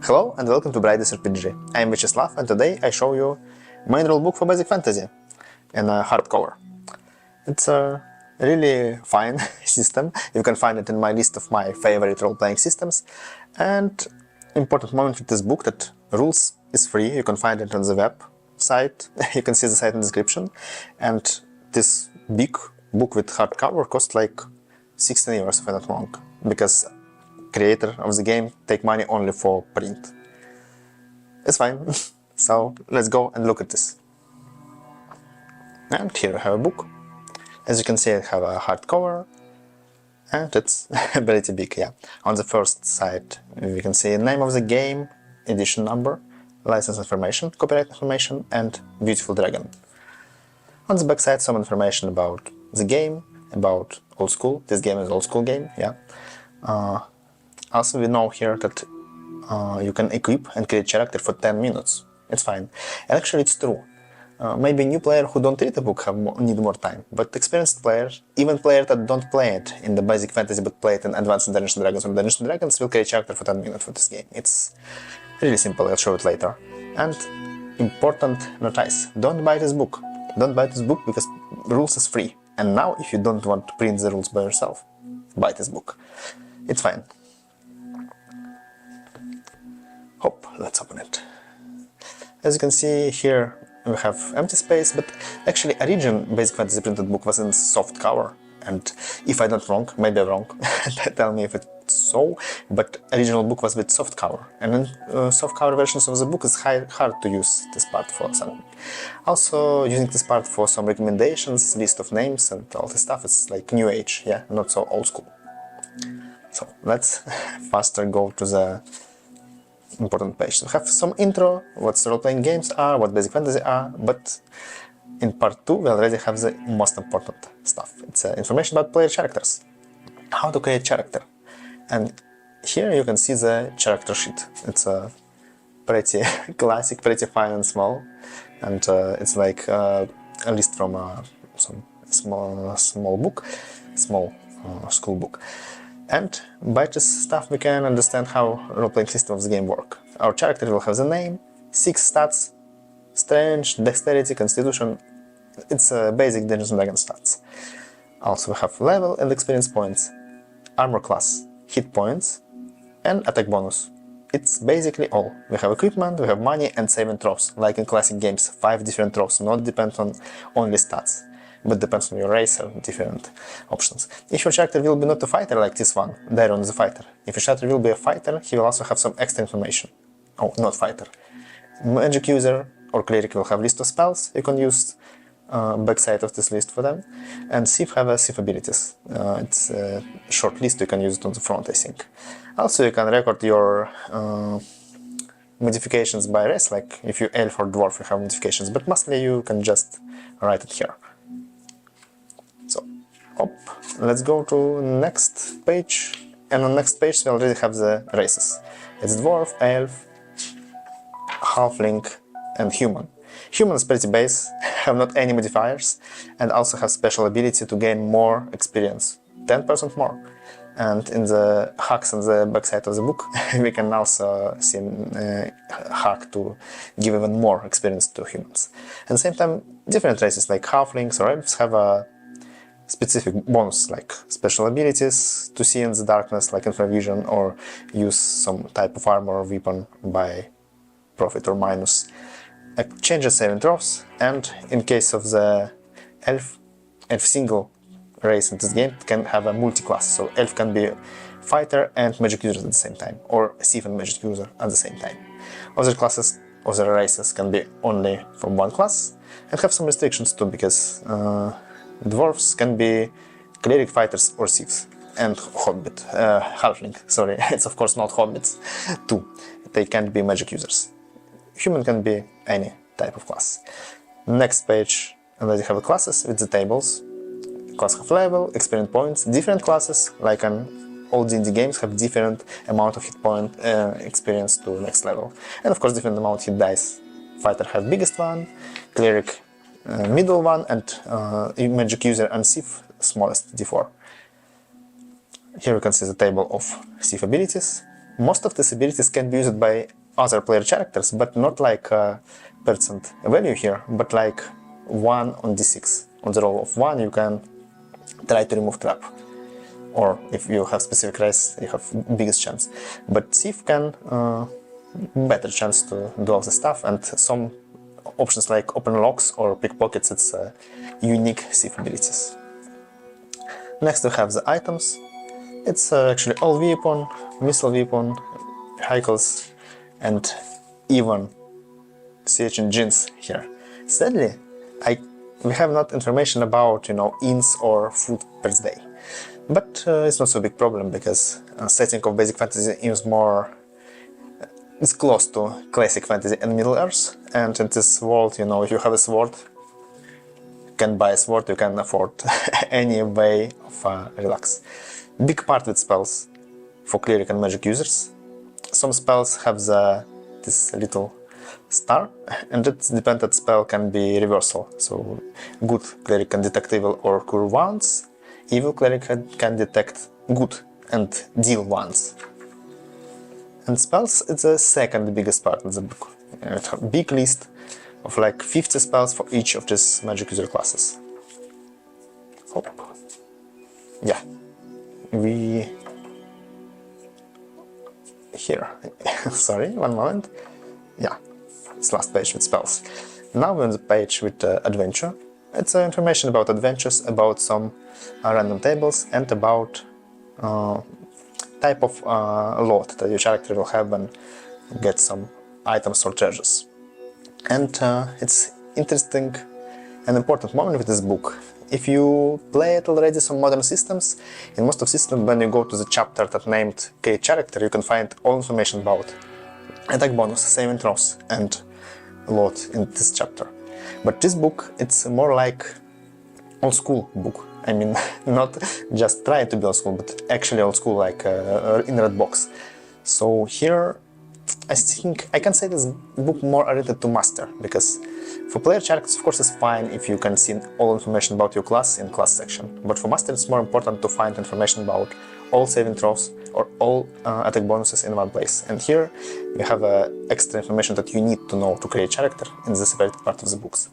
Hello and welcome to ttrpg. I am Vyacheslav and today I show you main rulebook for basic fantasy in a hardcover. It's a really fine system. You can find it in my list of my favorite role-playing systems. And important moment with this book that rules is free. You can find it on the website. You can see the site in the description. And this big book with hardcover cost like 16 euros if I'm not wrong, because creator of the game take money only for print. It's fine. So let's go and look at this. And here I have a book. As you can see, I have a hardcover and it's pretty big, yeah. On the first side we can see name of the game, edition number, license information, copyright information and beautiful dragon. On the back side some information about the game, about old school. This game is old school game, yeah. Also we know here that you can equip and create character for 10 minutes. It's fine. And actually it's true. Maybe a new player who don't read the book need more time, but experienced players, even players that don't play it in the basic fantasy but play it in Advanced Dungeons & Dragons or Dungeons & Dragons will create character for 10 minutes for this game. It's really simple, I'll show it later. And important notice, don't buy this book. Don't buy this book because rules is free. And now if you don't want to print the rules by yourself, buy this book. It's fine. Hop, let's open it. As you can see here we have empty space, but actually origin Basic Fantasy printed book was in soft cover, and if I'm not wrong, maybe I'm wrong, tell me if it's so, but original book was with soft cover, and in soft cover versions of the book it's hard to use this part for something. Also using this part for some recommendations, list of names and all this stuff, it's like new age, yeah, not so old school. So let's faster go to the important page. So we have some intro, what role-playing games are, what basic fantasy are, but in part 2 we already have the most important stuff. It's information about player characters, how to create character. And here you can see the character sheet. It's a pretty classic, pretty fine and small, and it's like a list from some small book, small school book. And by this stuff we can understand how role-playing system of the game work. Our character will have the name, 6 stats, strength, dexterity, constitution. It's basic Dungeons & Dragons stats. Also we have level and experience points, armor class, hit points and attack bonus. It's basically all. We have equipment, we have money and saving throws, like in classic games, 5 different throws, not depend on only stats, but depends on your race or different options. If your character will be not a fighter like this one, Daron is a fighter. If your character will be a fighter, he will also have some extra information. Oh, not fighter. Magic user or cleric will have list of spells, you can use backside of this list for them. And thief have a thief abilities. It's a short list, you can use it on the front, I think. Also you can record your modifications by race, like if you elf or dwarf you have modifications, but mostly you can just write it here. Hop, let's go to next page, and on next page we already have the races. It's dwarf, elf, halfling and human. Human is pretty base, have not any modifiers, and also have special ability to gain more experience, 10% more. And in the hacks on the backside of the book we can also see hack to give even more experience to humans. At the same time, different races like halflings or elves have a specific bonus, like special abilities to see in the darkness, like infravision, or use some type of armor or weapon by profit or minus. Changes saving throws, and in case of the elf single race in this game can have a multi-class, so elf can be fighter and magic user at the same time, or thief and magic user at the same time. Other classes, other races can be only from one class, and have some restrictions too, because dwarves can be cleric, fighters or thieves, and hobbit, halfling, sorry, it's of course not hobbits, too. They can't be magic users. Human can be any type of class. Next page, already have classes with the tables. Class have level, experience points, different classes, like on all D&D games have different amount of hit point experience to next level. And of course different amount hit dice. Fighter have biggest one, cleric middle one, and magic user and thief smallest d4. Here you can see the table of thief abilities. Most of these abilities can be used by other player characters, but not like a percent value here, but like 1 on d6. On the roll of 1 you can try to remove trap. Or if you have specific race, you have biggest chance. But thief can better chance to do all the stuff, and some options like open locks or pickpockets, it's unique thief abilities. Next we have the items. It's actually all weapon, missile weapon, vehicles, and even CH engines here. Sadly, we have not information about, inns or food per day. But it's not so big problem, because setting of basic fantasy is more it's close to classic fantasy and Middle Earth, and in this world, if you have a sword, you can buy a sword, you can afford any way of relax. Big part with spells for cleric and magic users. Some spells have this little star, and it depends that spell can be reversal. So good cleric can detect evil or cure wounds. Evil cleric can detect good and deal wounds. And spells, it's the second biggest part of the book. It's a big list of like 50 spells for each of these magic user classes. Hop. Yeah. Here. Sorry, one moment. Yeah, it's last page with spells. Now we're on the page with adventure. It's information about adventures, about some random tables, and about type of lot that your character will have and get some items or treasures. And it's interesting and important moment with this book. If you play it already some modern systems, in most of systems, when you go to the chapter that named Create Character, you can find all information about attack bonus, saving throws, and a lot in this chapter. But this book, it's more like old school book. I mean, not just trying to be old school, but actually old school, like in red box. So here, I think I can say this book more oriented to master, because for player characters, of course, it's fine if you can see all information about your class in class section. But for master, it's more important to find information about all saving throws or all attack bonuses in one place. And here, you have extra information that you need to know to create character in the separated part of the books.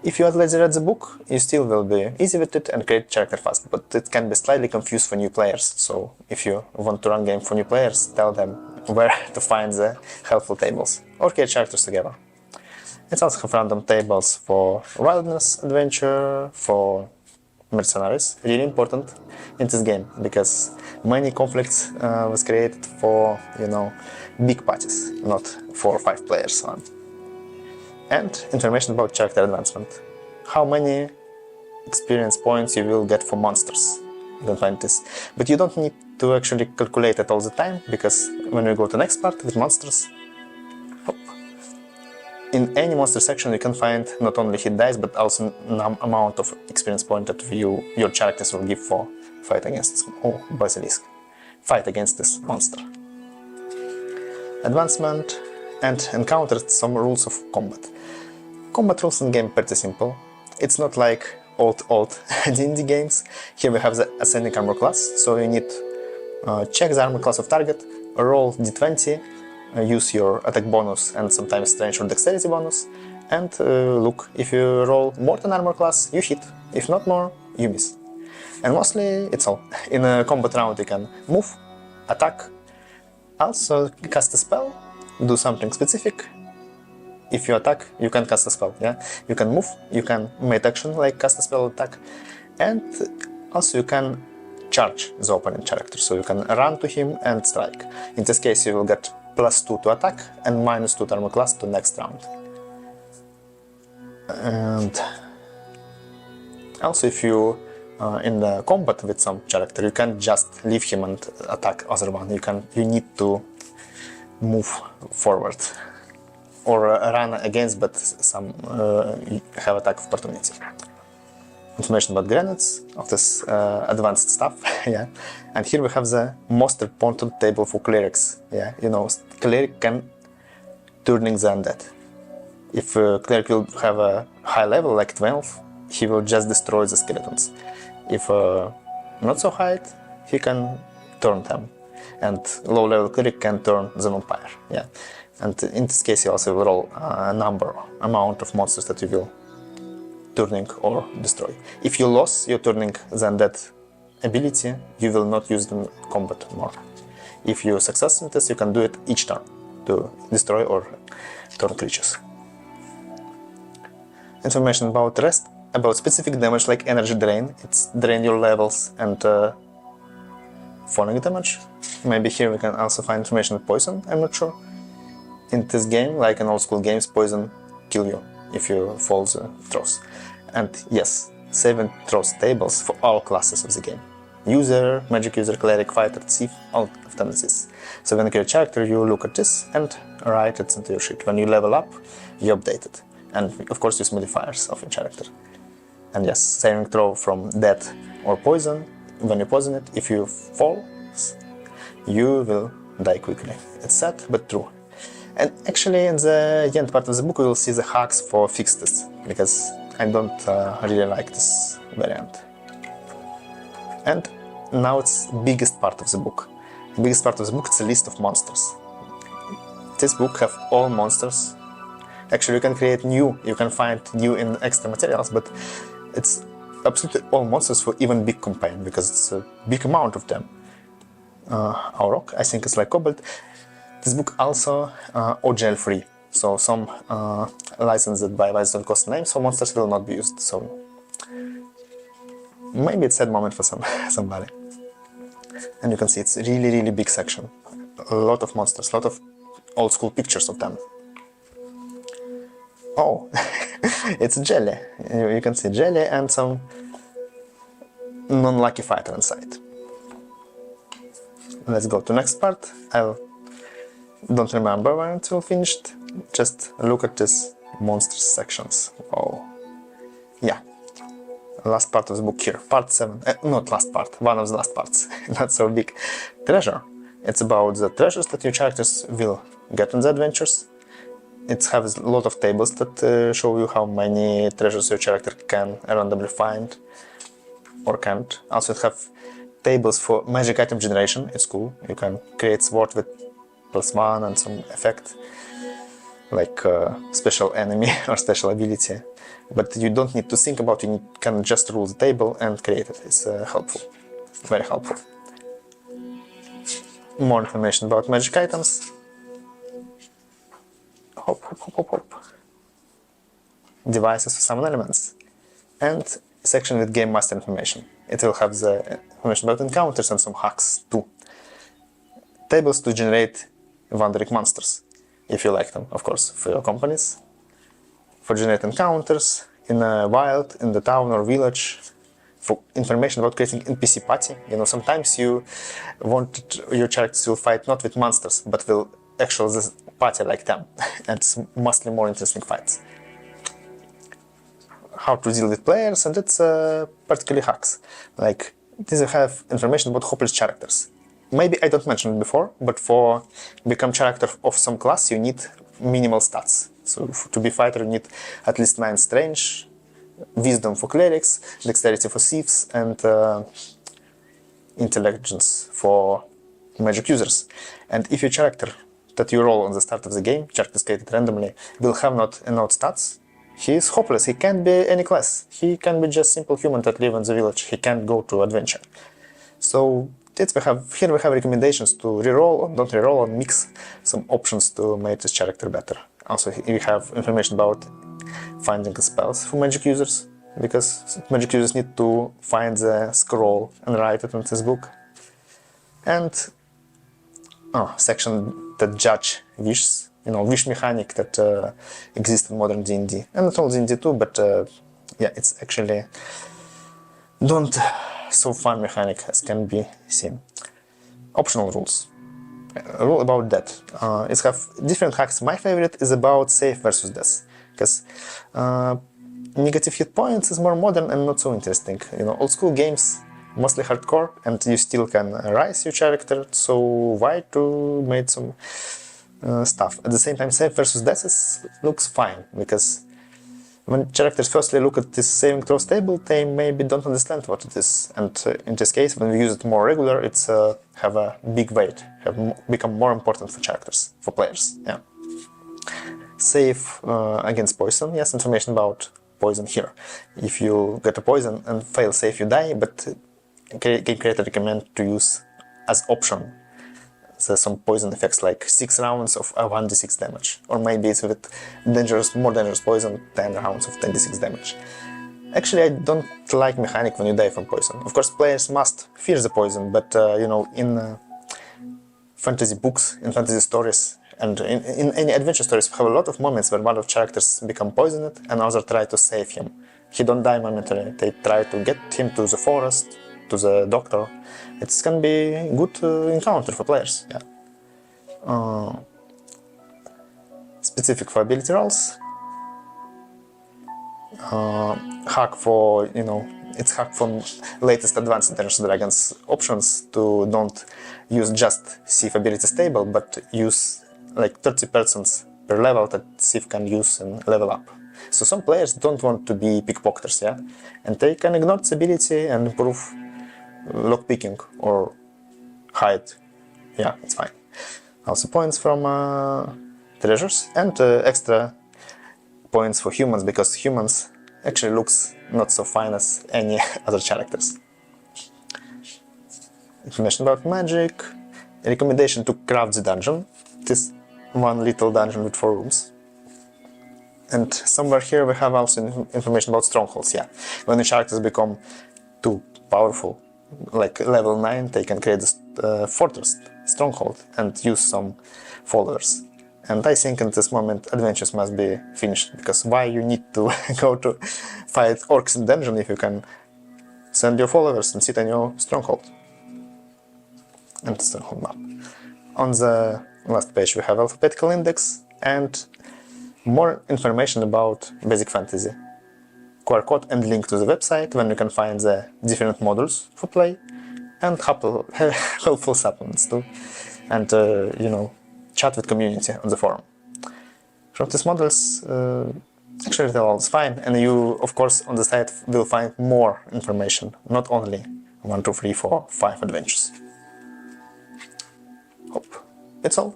If you already read the book, you still will be easy with it and create character fast, but it can be slightly confused for new players. So if you want to run game for new players, tell them where to find the helpful tables or create characters together. It also have random tables for wilderness adventure, for mercenaries, really important in this game, because many conflicts was created for, big parties, not 4 or 5 players one. And information about character advancement. How many experience points you will get for monsters. You can find this. But you don't need to actually calculate it all the time, because when we go to the next part with monsters, hop, in any monster section you can find not only hit dice, but also amount of experience point that your characters will give for fight against basilisk. Fight against this monster. Advancement and encountered some rules of combat. Combat rules in game pretty simple. It's not like old D&D games. Here we have the ascending armor class, so you need check the armor class of target, roll d20, use your attack bonus and sometimes strength or dexterity bonus, and look, if you roll more than armor class, you hit. If not more, you miss. And mostly it's all. In a combat round you can move, attack, also cast a spell, do something specific. If you attack, you can cast a spell, yeah? You can move, you can make action like cast a spell, attack, and also you can charge the opponent character, so you can run to him and strike. In this case you will get +2 to attack and -2 to armor class to next round. And also if you in the combat with some character, you can't just leave him and attack other one. You need to move forward or run against, but some have attack of opportunity. Information about grenades, of this advanced stuff, yeah. And here we have the most important table for clerics, yeah. Cleric can turning the undead. If cleric will have a high level, like 12, he will just destroy the skeletons. If not so high, he can turn them. and low-level cleric can turn the vampire. Yeah, and in this case you also will roll a amount of monsters that you will turning or destroy. If you lose your turning the undead ability, you will not use them in combat more. If you success in this, you can do it each turn to destroy or turn creatures. Information about the rest, about specific damage like energy drain, it's drain your levels and falling damage. Maybe here we can also find information on poison, I'm not sure. In this game, like in old school games, poison kill you if you fall the throws. And yes, 7 throws tables for all classes of the game. User, magic user, cleric, fighter, thief, all of tendencies. So when you create a character, you look at this and write it into your sheet. When you level up, you update it. And of course use modifiers of your character. And yes, saving throw from death or poison. When you poison it, if you fall, you will die quickly. It's sad, but true. And actually in the end part of the book we will see the hacks for fix this, because I don't really like this variant. And now it's biggest part of the book. The biggest part of the book is a list of monsters. This book have all monsters. Actually you can create new, you can find new in extra materials, but it's absolutely all monsters for even big campaign, because it's a big amount of them. Auroch, I think it's like Cobalt. This book also OGL free, so some licensed by don't cost names for monsters will not be used, so maybe it's a sad moment for somebody. And you can see it's really big section. A lot of monsters, a lot of old school pictures of them. Oh, it's a jelly. You can see jelly and some non-lucky fighter inside. Let's go to next part. I don't remember when it will finished. Just look at this monsters sections. Oh, yeah. Last part of the book here, part 7. Not last part, one of the last parts. Not so big. Treasure. It's about the treasures that your characters will get in the adventures. It has a lot of tables that show you how many treasures your character can randomly find or can't. Also it have tables for magic item generation. It's cool. You can create sword with +1 and some effect, like special enemy or special ability. But you don't need to think about it, you can just rule the table and create it. It's helpful, very helpful. More information about magic items. Hop. Devices for summon elements. And section with game master information. It will have the information about encounters and some hacks too. Tables to generate wandering monsters, if you like them, of course, for your companies. For generate encounters in a wild, in the town or village. For information about creating NPC party. You know, sometimes you want your characters will fight not with monsters, but will actually this party like them. And it's mostly more interesting fights. How to deal with players, and it's particularly hacks. Like, these have information about hopeless characters. Maybe I don't mention it before, but for become character of some class, you need minimal stats. So to be fighter, you need at least 9 strange, wisdom for clerics, dexterity for thieves, and intelligence for magic users. And if your character that you roll on the start of the game, character created randomly, will have not enough stats, he is hopeless. He can't be any class. He can be just simple human that live in the village. He can't go to adventure. So here we have recommendations to reroll or don't reroll or mix some options to make this character better. Also we have information about finding spells for magic users, because magic users need to find the scroll and write it in this book. And section that judge wishes, you know, wish mechanic that exists in modern D&D. And not only D&D too, but yeah, it's actually don't so fun mechanic as can be seen. Optional rules. A rule about death. It have different hacks. My favorite is about safe versus death, because negative hit points is more modern and not so interesting. You know, old school games mostly hardcore, and you still can rise your character. So why to make some stuff? At the same time, safe versus death looks fine, because When characters firstly look at this saving throws table, they maybe don't understand what it is, and in this case, when we use it more regular, it's have a big weight, become more important for characters, for players. Yeah. Save against poison. Yes, information about poison here. If you get a poison and fail save, you die, but Game Creator recommend to use as option some poison effects like 6 rounds of 1d6 damage, or maybe it's with more dangerous poison, 10 rounds of 10d6 damage. Actually, I don't like mechanic when you die from poison. Of course, players must fear the poison, but you know, in fantasy books, in fantasy stories, and in any adventure stories, we have a lot of moments where one of the characters become poisoned and others try to save him. He don't die momentarily. They try to get him to the forest, to the doctor. It can be a good encounter for players. Yeah. Specific for ability rolls. Hack for, you know, it's hack from latest advanced Dungeons & Dragons options to don't use just Civ ability table, but use like 30% per level that Civ can use and level up. So some players don't want to be pickpocketers, yeah, and they can ignore this ability and improve lockpicking or hide. Yeah, it's fine. Also points from treasures and extra points for humans, because humans actually looks not so fine as any other characters. Information about magic. A recommendation to craft the dungeon. This one little dungeon with 4 rooms. And somewhere here we have also information about strongholds. Yeah, when the characters become too powerful, like level 9, they can create a fortress, stronghold, and use some followers. And I think at this moment adventures must be finished, because why you need to go to fight orcs in dungeon if you can send your followers and sit on your stronghold. And the stronghold map. On the last page we have alphabetical index and more information about basic fantasy. QR code and link to the website when you can find the different modules for play, and helpful supplements too, and you know, chat with community on the forum. From these models, actually they're all fine, and you of course on the site will find more information, not only 1, 2, 3, 4, 5 adventures. Hope it's all.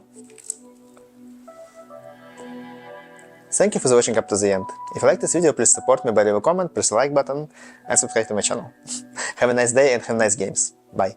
Thank you for watching up to the end. If you like this video, please support me by leaving a comment, press the like button, and subscribe to my channel. Have a nice day and have nice games. Bye.